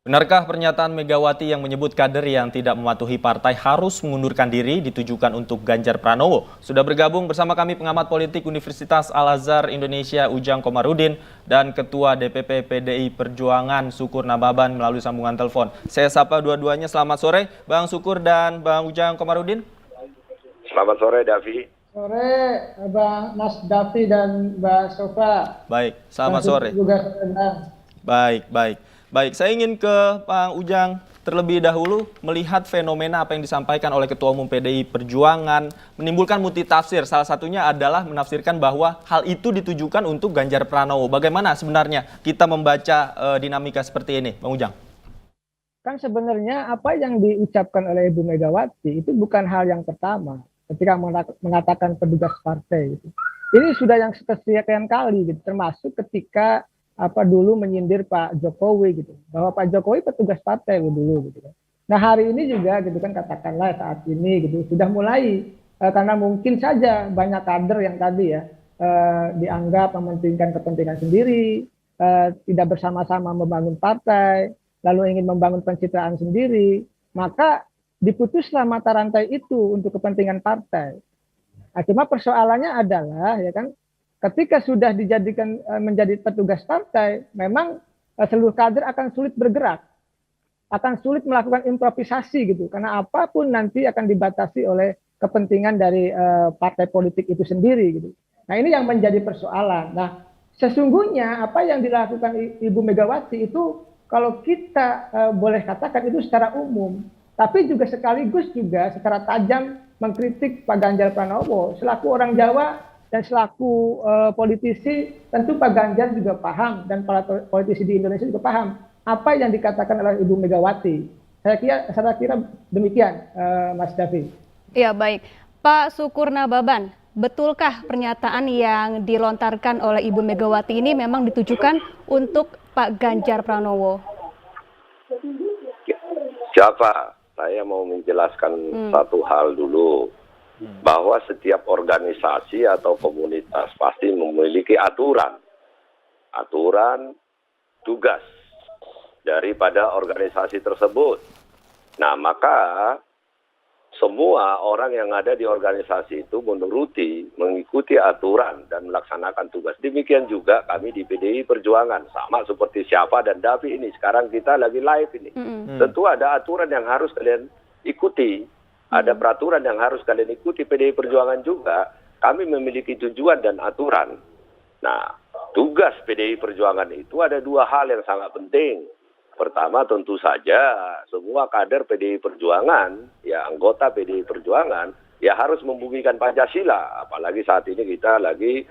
Benarkah pernyataan Megawati yang menyebut kader yang tidak mematuhi partai harus mengundurkan diri ditujukan untuk Ganjar Pranowo? Sudah bergabung bersama kami pengamat politik Universitas Al-Azhar Indonesia Ujang Komarudin dan Ketua DPP PDI Perjuangan Syukur Nababan melalui sambungan telepon. Saya sapa dua-duanya, selamat sore Bang Syukur dan Bang Ujang Komarudin. Selamat sore, Davi. Sore, Bang Mas Davi dan Mbak Sofa. Baik, selamat sore. Baik, saya ingin ke Bang Ujang terlebih dahulu melihat fenomena apa yang disampaikan oleh Ketua Umum PDI Perjuangan menimbulkan multitafsir. Salah satunya adalah menafsirkan bahwa hal itu ditujukan untuk Ganjar Pranowo. Bagaimana sebenarnya kita membaca dinamika seperti ini, Bang Ujang? Kan sebenarnya apa yang diucapkan oleh Ibu Megawati itu bukan hal yang pertama ketika mengatakan petugas partai. Gitu. Ini sudah yang kesekian kali, gitu, termasuk ketika dulu menyindir Pak Jokowi gitu, bahwa Pak Jokowi petugas partai dulu gitu. Nah hari ini juga gitu kan katakanlah saat ini gitu sudah mulai karena mungkin saja banyak kader yang tadi ya dianggap mementingkan kepentingan sendiri, tidak bersama-sama membangun partai, lalu ingin membangun pencitraan sendiri, maka diputuslah mata rantai itu untuk kepentingan partai. Nah, cuma persoalannya adalah ya kan ketika sudah dijadikan menjadi petugas partai, memang seluruh kader akan sulit bergerak, akan sulit melakukan improvisasi gitu, karena apapun nanti akan dibatasi oleh kepentingan dari partai politik itu sendiri gitu. Nah ini yang menjadi persoalan. Nah sesungguhnya apa yang dilakukan Ibu Megawati itu kalau kita boleh katakan itu secara umum, tapi juga sekaligus juga secara tajam mengkritik Pak Ganjar Pranowo selaku orang Jawa. Dan selaku politisi, tentu Pak Ganjar juga paham dan para politisi di Indonesia juga paham apa yang dikatakan oleh Ibu Megawati. Saya kira demikian, Mas Davi. Ya baik, Pak Syukur Nababan, betulkah pernyataan yang dilontarkan oleh Ibu Megawati ini memang ditujukan untuk Pak Ganjar Pranowo? Siapa? Saya mau menjelaskan satu hal dulu. Bahwa setiap organisasi atau komunitas pasti memiliki aturan tugas daripada organisasi tersebut. Nah maka semua orang yang ada di organisasi itu mengikuti aturan dan melaksanakan tugas. Demikian juga kami di PDI Perjuangan, sama seperti Syafa dan Davi ini. Sekarang kita lagi live ini. Tentu ada aturan yang harus kalian ikuti. Ada peraturan yang harus kalian ikuti. PDI Perjuangan juga, kami memiliki tujuan dan aturan. Nah, tugas PDI Perjuangan itu ada dua hal yang sangat penting. Pertama tentu saja semua kader PDI Perjuangan, ya anggota PDI Perjuangan, ya harus membumikan Pancasila. Apalagi saat ini kita lagi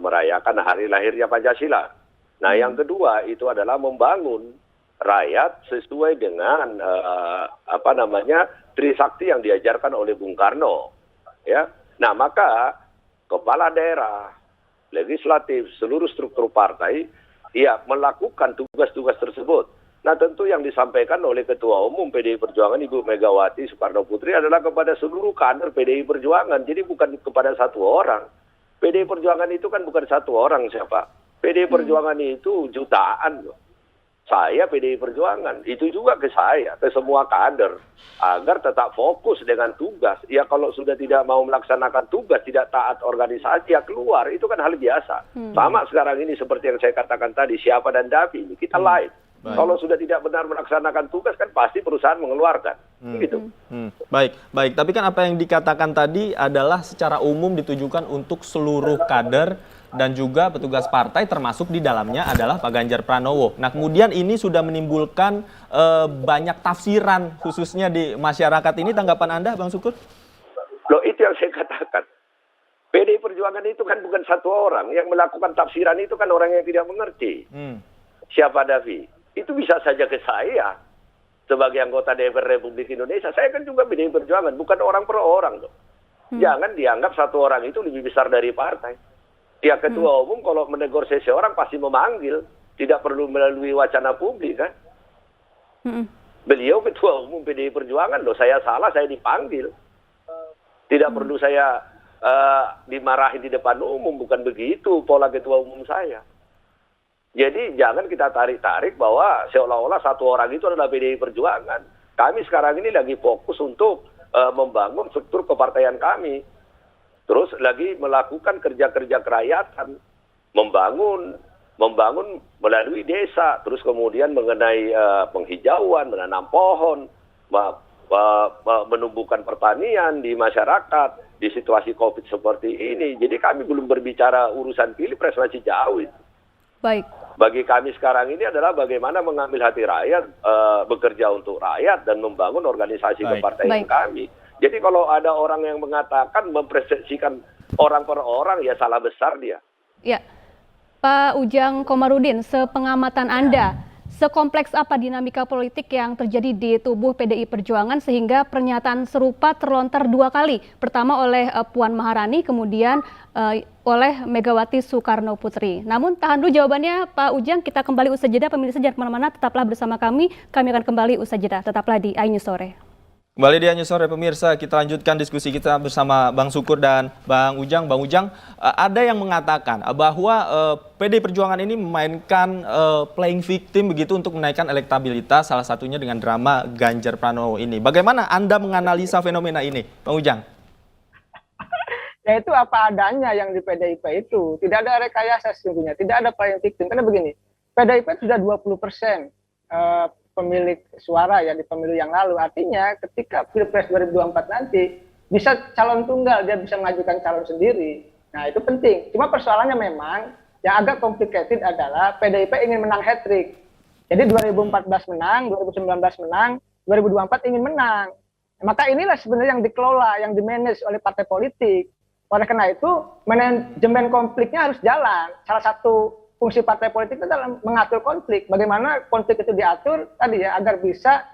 merayakan hari lahirnya Pancasila. Nah, yang kedua itu adalah membangun rakyat sesuai dengan Trisakti yang diajarkan oleh Bung Karno, ya. Nah maka kepala daerah, legislatif, seluruh struktur partai, ya melakukan tugas-tugas tersebut. Nah tentu yang disampaikan oleh Ketua Umum PDI Perjuangan Ibu Megawati Soekarno Putri adalah kepada seluruh kader PDI Perjuangan, jadi bukan kepada satu orang. PDI Perjuangan itu kan bukan satu orang siapa. PDI Perjuangan itu jutaan loh. Saya PDI Perjuangan, itu juga ke saya, ke semua kader, agar tetap fokus dengan tugas. Ya kalau sudah tidak mau melaksanakan tugas, tidak taat organisasi, ya keluar, itu kan hal biasa. Sama sekarang ini seperti yang saya katakan tadi, Syafa dan Davi, ini kita live. Kalau sudah tidak benar melaksanakan tugas, kan pasti perusahaan mengeluarkan. Gitu. Baik. Tapi kan apa yang dikatakan tadi adalah secara umum ditujukan untuk seluruh kader dan juga petugas partai, termasuk di dalamnya adalah Pak Ganjar Pranowo. Nah kemudian ini sudah menimbulkan banyak tafsiran khususnya di masyarakat ini. Tanggapan Anda Bang Syukur? Loh itu yang saya katakan. PDI Perjuangan itu kan bukan satu orang. Yang melakukan tafsiran itu kan orang yang tidak mengerti. Siapa Davi? Itu bisa saja ke saya sebagai anggota DPR Republik Indonesia. Saya kan juga PDI Perjuangan, bukan orang per orang loh. Jangan dianggap satu orang itu lebih besar dari partai. Ya Ketua Umum kalau menegur seseorang pasti memanggil, tidak perlu melalui wacana publik kan. Beliau Ketua Umum PDI Perjuangan loh, saya salah saya dipanggil. Tidak perlu saya dimarahin di depan umum, bukan begitu pola Ketua Umum saya. Jadi jangan kita tarik-tarik bahwa seolah-olah satu orang itu adalah PDI Perjuangan. Kami sekarang ini lagi fokus untuk membangun struktur kepartaian kami. Terus lagi melakukan kerja-kerja kerakyatan, membangun melalui desa, terus kemudian mengenai penghijauan, menanam pohon, menumbuhkan pertanian di masyarakat di situasi COVID seperti ini. Jadi kami belum berbicara urusan pilpres, masih jauh itu. Baik. Bagi kami sekarang ini adalah bagaimana mengambil hati rakyat, bekerja untuk rakyat dan membangun organisasi kepartaian kami. Jadi kalau ada orang yang mengatakan mempersepsikan orang per orang, ya salah besar dia. Ya, Pak Ujang Komarudin, sepengamatan Anda, sekompleks apa dinamika politik yang terjadi di tubuh PDI Perjuangan sehingga pernyataan serupa terlontar dua kali? Pertama oleh Puan Maharani, kemudian oleh Megawati Soekarno Putri. Namun tahan dulu jawabannya Pak Ujang, kita kembali usai jeda. Pemirsa jangan kemana-mana, tetaplah bersama kami akan kembali usai jeda. Tetaplah di iNews Sore. Kembali di iNews Sore, pemirsa, kita lanjutkan diskusi kita bersama Bang Sukur dan Bang Ujang. Bang Ujang, ada yang mengatakan bahwa PDI Perjuangan ini memainkan playing victim begitu untuk menaikkan elektabilitas, salah satunya dengan drama Ganjar Pranowo ini. Bagaimana Anda menganalisa fenomena ini, Bang Ujang? Ya itu apa adanya yang di PDIP itu. Tidak ada rekayasa sesungguhnya, tidak ada playing victim. Karena begini, PDIP sudah 20% pemilik suara ya di pemilu yang lalu. Artinya ketika Pilpres 2024 nanti bisa calon tunggal, dia bisa mengajukan calon sendiri. Nah itu penting. Cuma persoalannya memang yang agak complicated adalah PDIP ingin menang hat-trick. Jadi 2014 menang, 2019 menang, 2024 ingin menang. Maka inilah sebenarnya yang dikelola, yang dimanage oleh partai politik. Oleh karena itu manajemen konfliknya harus jalan. Salah satu fungsi partai politik itu adalah mengatur konflik. Bagaimana konflik itu diatur tadi ya agar bisa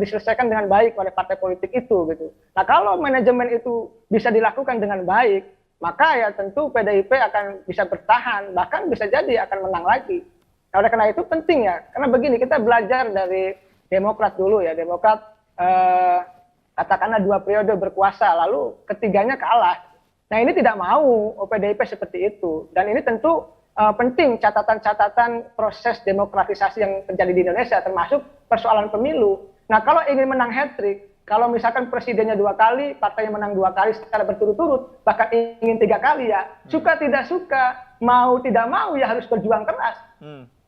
diselesaikan dengan baik oleh partai politik itu gitu. Nah, kalau manajemen itu bisa dilakukan dengan baik, maka ya tentu PDIP akan bisa bertahan, bahkan bisa jadi akan menang lagi. Nah, oleh karena itu penting ya, karena begini kita belajar dari Demokrat dulu ya. Demokrat katakanlah 2 periode berkuasa, lalu ketiganya kalah. Nah ini tidak mau PDIP seperti itu. Dan ini tentu penting catatan-catatan proses demokratisasi yang terjadi di Indonesia, termasuk persoalan pemilu. Nah kalau ingin menang hat-trick, kalau misalkan presidennya 2 kali, partainya menang 2 kali secara berturut-turut, bahkan ingin 3 kali ya, suka tidak suka, mau tidak mau ya harus berjuang keras.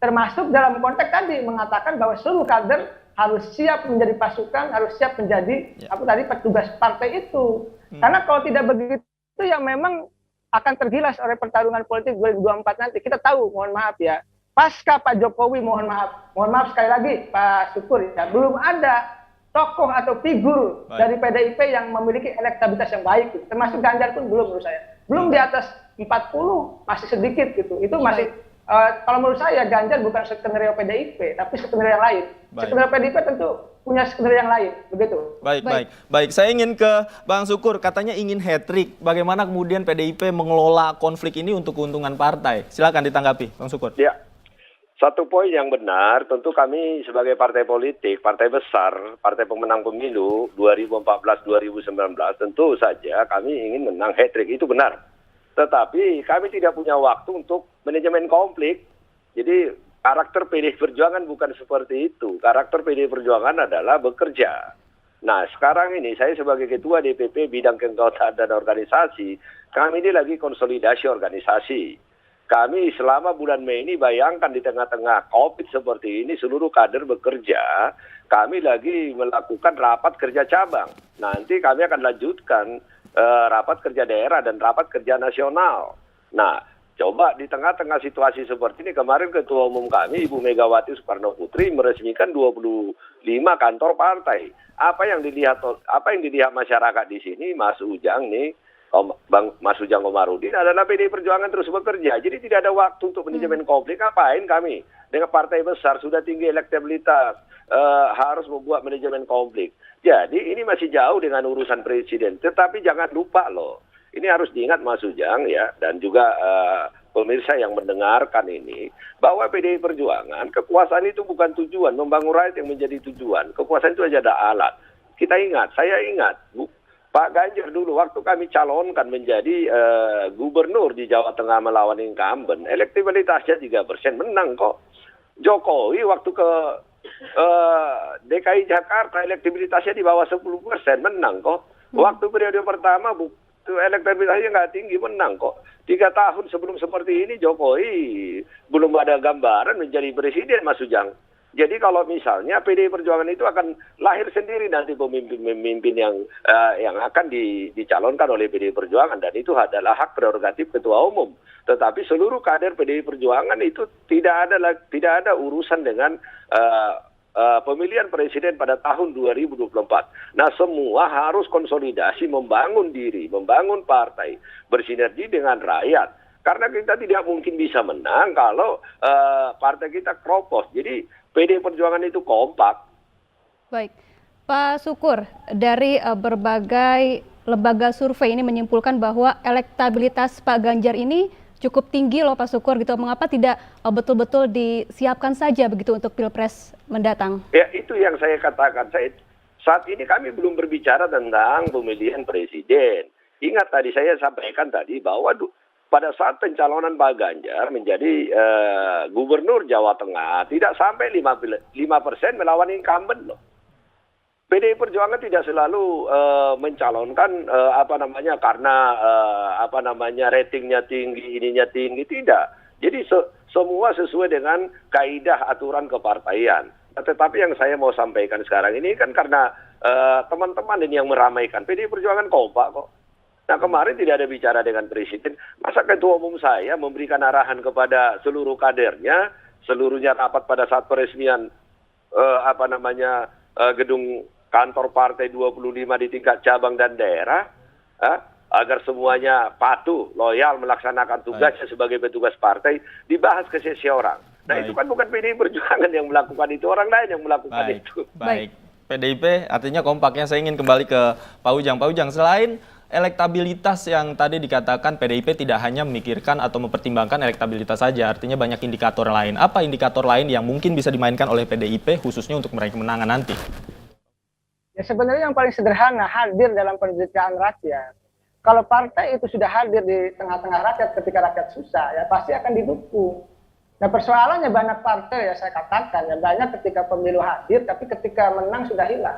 Termasuk dalam konteks tadi mengatakan bahwa seluruh kader harus siap menjadi pasukan, harus siap menjadi petugas partai itu. Karena kalau tidak begitu, itu yang memang akan tergilas oleh pertarungan politik 2024 nanti. Kita tahu, mohon maaf ya, pasca Pak Jokowi, mohon maaf sekali lagi Pak Syukur ya, belum ada tokoh atau figur dari PDIP yang memiliki elektabilitas yang baik, gitu. Termasuk Ganjar pun belum menurut saya. Belum di atas 40, masih sedikit gitu. Itu masih, kalau menurut saya Ganjar bukan skenario PDIP, tapi skenario yang lain. Skenario PDIP tentu punya skenario yang lain, begitu. Baik. Saya ingin ke Bang Sukur, katanya ingin hat-trick. Bagaimana kemudian PDIP mengelola konflik ini untuk keuntungan partai? Silakan ditanggapi, Bang Sukur. Ya, satu poin yang benar, tentu kami sebagai partai politik, partai besar, partai pemenang pemilu 2014-2019, tentu saja kami ingin menang hat-trick, itu benar. Tetapi kami tidak punya waktu untuk manajemen konflik. Jadi karakter PDI Perjuangan bukan seperti itu. Karakter PDI Perjuangan adalah bekerja. Nah, sekarang ini saya sebagai Ketua DPP Bidang Keanggotaan dan Organisasi, kami ini lagi konsolidasi organisasi. Kami selama bulan Mei ini bayangkan di tengah-tengah COVID seperti ini, seluruh kader bekerja. Kami lagi melakukan rapat kerja cabang. Nanti kami akan lanjutkan rapat kerja daerah dan rapat kerja nasional. Nah, coba di tengah-tengah situasi seperti ini, kemarin Ketua Umum kami, Ibu Megawati Soekarno Putri, meresmikan 25 kantor partai. Apa yang dilihat masyarakat di sini, Mas Ujang nih, Mas Ujang Komarudin adalah PDI Perjuangan terus bekerja. Jadi tidak ada waktu untuk manajemen konflik. Ngapain kami? Dengan partai besar, sudah tinggi elektabilitas, harus membuat manajemen konflik. Jadi ini masih jauh dengan urusan presiden. Tetapi jangan lupa loh, ini harus diingat Mas Ujang ya, dan juga pemirsa yang mendengarkan ini, bahwa PDI Perjuangan, kekuasaan itu bukan tujuan, membangun rakyat yang menjadi tujuan. Kekuasaan itu aja ada alat. Kita ingat, saya ingat, Pak Ganjar dulu waktu kami calonkan menjadi gubernur di Jawa Tengah melawan incumbent, elektabilitasnya 3% menang kok. Jokowi waktu ke DKI Jakarta elektabilitasnya di bawah 10% menang kok. Waktu periode pertama elektabilitasnya nggak tinggi menang kok. 3 tahun sebelum seperti ini Jokowi belum ada gambaran menjadi presiden, Mas Ujang. Jadi kalau misalnya PDI Perjuangan itu akan lahir sendiri nanti pemimpin-pemimpin yang akan dicalonkan oleh PDI Perjuangan, dan itu adalah hak prerogatif Ketua Umum. Tetapi seluruh kader PDI Perjuangan itu tidak ada urusan dengan pemilihan presiden pada tahun 2024. Nah, semua harus konsolidasi, membangun diri, membangun partai, bersinergi dengan rakyat. Karena kita tidak mungkin bisa menang kalau partai kita kropos. Jadi PDI Perjuangan itu kompak. Baik, Pak Syukur, dari berbagai lembaga survei ini menyimpulkan bahwa elektabilitas Pak Ganjar ini cukup tinggi loh Pak Syukur gitu. Mengapa tidak betul-betul disiapkan saja begitu untuk Pilpres mendatang? Ya, itu yang saya katakan. Saat ini kami belum berbicara tentang pemilihan presiden. Ingat tadi saya sampaikan tadi bahwa pada saat pencalonan Pak Ganjar menjadi gubernur Jawa Tengah, tidak sampai 5% melawan incumbent loh. PDI Perjuangan tidak selalu mencalonkan karena ratingnya tinggi, ininya tinggi, tidak. Jadi semua sesuai dengan kaidah aturan kepartaian. Tetapi yang saya mau sampaikan sekarang ini kan karena teman-teman ini yang meramaikan, PDI Perjuangan kompak kok. Nah, kemarin tidak ada bicara dengan presiden. Masa ketua umum saya memberikan arahan kepada seluruh kadernya, seluruhnya rapat pada saat peresmian gedung kantor partai 25 di tingkat cabang dan daerah, agar semuanya patuh, loyal melaksanakan tugasnya sebagai petugas partai, dibahas ke sesi orang. Nah, itu kan bukan PDI Perjuangan yang melakukan itu, orang lain yang melakukan itu. Baik. PDIP artinya kompaknya. Saya ingin kembali ke Pak Ujang. Pak Ujang, selain elektabilitas yang tadi dikatakan, PDIP tidak hanya memikirkan atau mempertimbangkan elektabilitas saja, artinya banyak indikator lain. Apa indikator lain yang mungkin bisa dimainkan oleh PDIP khususnya untuk meraih kemenangan nanti? Ya, sebenarnya yang paling sederhana, hadir dalam penderitaan rakyat. Kalau partai itu sudah hadir di tengah-tengah rakyat ketika rakyat susah, ya pasti akan didukung. Nah, persoalannya banyak partai, ya saya katakan, ya banyak ketika pemilu hadir, tapi ketika menang sudah hilang.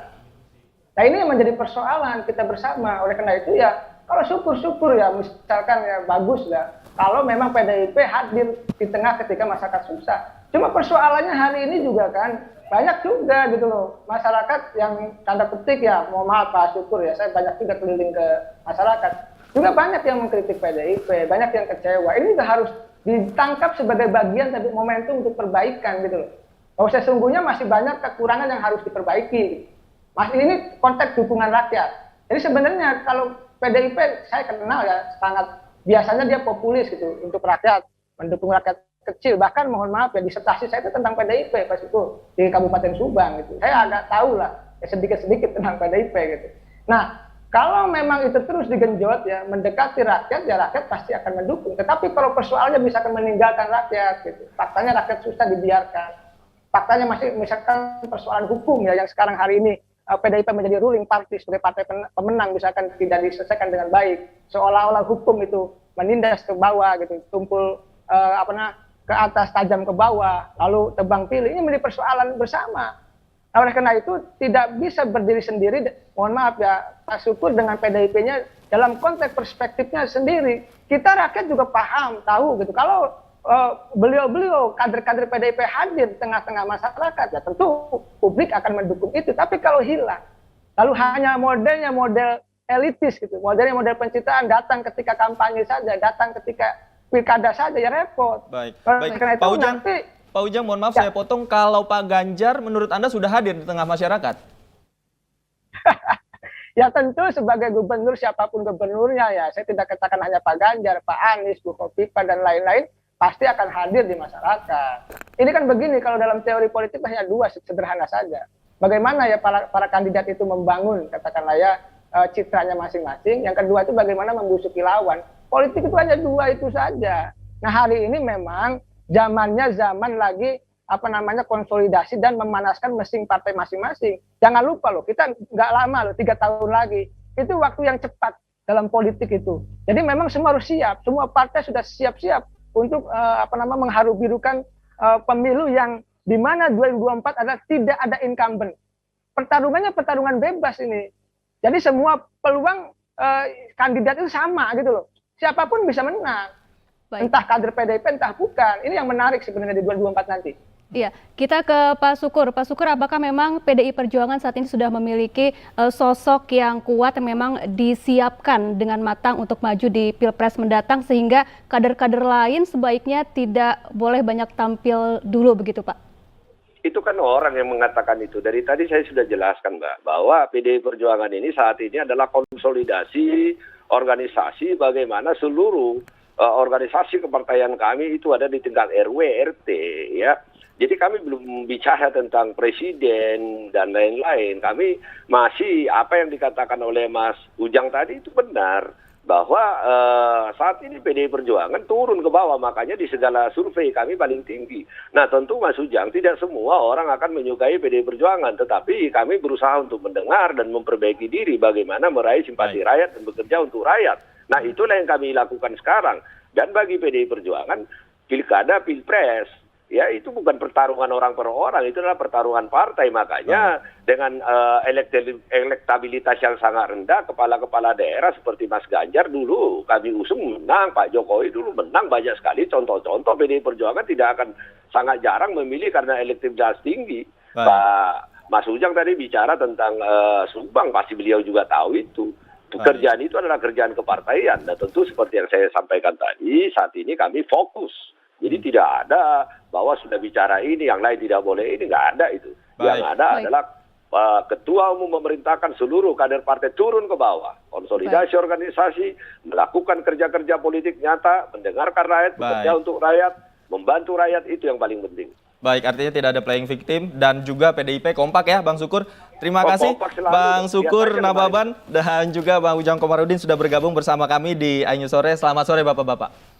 Nah, ini yang menjadi persoalan kita bersama. Oleh karena itu ya, kalau syukur-syukur ya, misalkan ya bagus lah. Kalau memang PDIP hadir di tengah ketika masyarakat susah. Cuma persoalannya hari ini juga kan, banyak juga gitu loh. Masyarakat yang tanda petik ya, mohon maaf Pak Syukur ya, saya banyak juga keliling ke masyarakat. Juga banyak yang mengkritik PDIP, banyak yang kecewa. Ini juga harus ditangkap sebagai bagian dari momentum untuk perbaikan gitu loh. Bahwa sesungguhnya masih banyak kekurangan yang harus diperbaiki. Masih ini konteks dukungan rakyat. Jadi sebenarnya kalau PDIP saya kenal ya sangat biasanya dia populis gitu untuk rakyat, mendukung rakyat kecil. Bahkan mohon maaf ya disertasi saya itu tentang PDIP pas itu di Kabupaten Subang gitu. Saya agak tahu lah ya, sedikit-sedikit tentang PDIP gitu. Nah, kalau memang itu terus digenjot ya mendekati rakyat, ya rakyat pasti akan mendukung. Tetapi kalau persoalannya misalkan meninggalkan rakyat gitu, faktanya rakyat susah dibiarkan. Faktanya masih misalkan persoalan hukum ya yang sekarang hari ini PDIP menjadi ruling party sebagai partai pemenang misalkan tidak diselesaikan dengan baik, seolah-olah hukum itu menindas ke bawah gitu, tumpul ke atas tajam ke bawah, lalu tebang pilih, ini menjadi persoalan bersama. Nah, oleh karena itu tidak bisa berdiri sendiri, mohon maaf ya Pak Syukur dengan PDIP-nya dalam konteks perspektifnya sendiri. Kita rakyat juga paham, tahu gitu, kalau beliau-beliau kader-kader PDIP hadir di tengah-tengah masyarakat, ya tentu publik akan mendukung itu. Tapi kalau hilang, lalu hanya modelnya model elitis gitu, modelnya model pencitraan, datang ketika kampanye saja, datang ketika pilkada saja, ya repot. Baik. Karena itu Pak Ujang, mohon maaf saya potong, kalau Pak Ganjar menurut Anda sudah hadir di tengah masyarakat? Ya tentu sebagai gubernur, siapapun gubernurnya ya, saya tidak katakan hanya Pak Ganjar, Pak Anies, Bu Khofifah dan lain-lain, pasti akan hadir di masyarakat. Ini kan begini, kalau dalam teori politik hanya dua, sederhana saja. Bagaimana ya para kandidat itu membangun, katakanlah ya, citranya masing-masing. Yang kedua itu bagaimana membusuki lawan. Politik itu hanya dua itu saja. Nah, hari ini memang zamannya zaman lagi konsolidasi dan memanaskan mesin partai masing-masing. Jangan lupa loh, kita nggak lama loh, 3 tahun lagi itu waktu yang cepat dalam politik itu. Jadi memang semua harus siap, semua partai sudah siap-siap untuk mengharu-birukan pemilu yang di mana 2024 adalah tidak ada incumbent. Pertarungannya pertarungan bebas ini. Jadi semua peluang kandidat itu sama gitu loh. Siapapun bisa menang. Baik. Entah kader PDIP, entah bukan. Ini yang menarik sebenarnya di 2024 nanti. Iya, kita ke Pak Sukur. Pak Sukur, apakah memang PDI Perjuangan saat ini sudah memiliki sosok yang kuat yang memang disiapkan dengan matang untuk maju di Pilpres mendatang sehingga kader-kader lain sebaiknya tidak boleh banyak tampil dulu begitu, Pak? Itu kan orang yang mengatakan itu. Dari tadi saya sudah jelaskan, Mbak, bahwa PDI Perjuangan ini saat ini adalah konsolidasi organisasi bagaimana seluruh organisasi kepartaian kami itu ada di tingkat RW, RT, ya. Jadi kami belum bicara tentang presiden dan lain-lain. Kami masih apa yang dikatakan oleh Mas Ujang tadi itu benar. Bahwa saat ini PDI Perjuangan turun ke bawah. Makanya di segala survei kami paling tinggi. Nah tentu Mas Ujang tidak semua orang akan menyukai PDI Perjuangan. Tetapi kami berusaha untuk mendengar dan memperbaiki diri. Bagaimana meraih simpati rakyat dan bekerja untuk rakyat. Nah itulah yang kami lakukan sekarang. Dan bagi PDI Perjuangan, pilkada, pilpres. Ya itu bukan pertarungan orang per orang, itu adalah pertarungan partai. Makanya dengan elektabilitas yang sangat rendah, kepala-kepala daerah seperti Mas Ganjar dulu kami usung menang, Pak Jokowi dulu menang banyak sekali. Contoh-contoh PDI Perjuangan tidak akan sangat jarang memilih karena elektabilitas tinggi. Pak Mas Ujang tadi bicara tentang Subang, pasti beliau juga tahu itu. Pekerjaan itu adalah kerjaan kepartaian. Dan tentu seperti yang saya sampaikan tadi, saat ini kami fokus. Jadi tidak ada bahwa sudah bicara ini, yang lain tidak boleh, ini nggak ada itu. Yang ada adalah Ketua Umum memerintahkan seluruh kader partai turun ke bawah. Konsolidasi organisasi, melakukan kerja-kerja politik nyata, mendengarkan rakyat, bekerja untuk rakyat, membantu rakyat, itu yang paling penting. Baik, artinya tidak ada playing victim dan juga PDIP kompak ya Bang Sukur. Terima kasih Bang Sukur Nababan dan juga Bang Ujang Komarudin sudah bergabung bersama kami di iNews Sore. Selamat sore Bapak-Bapak.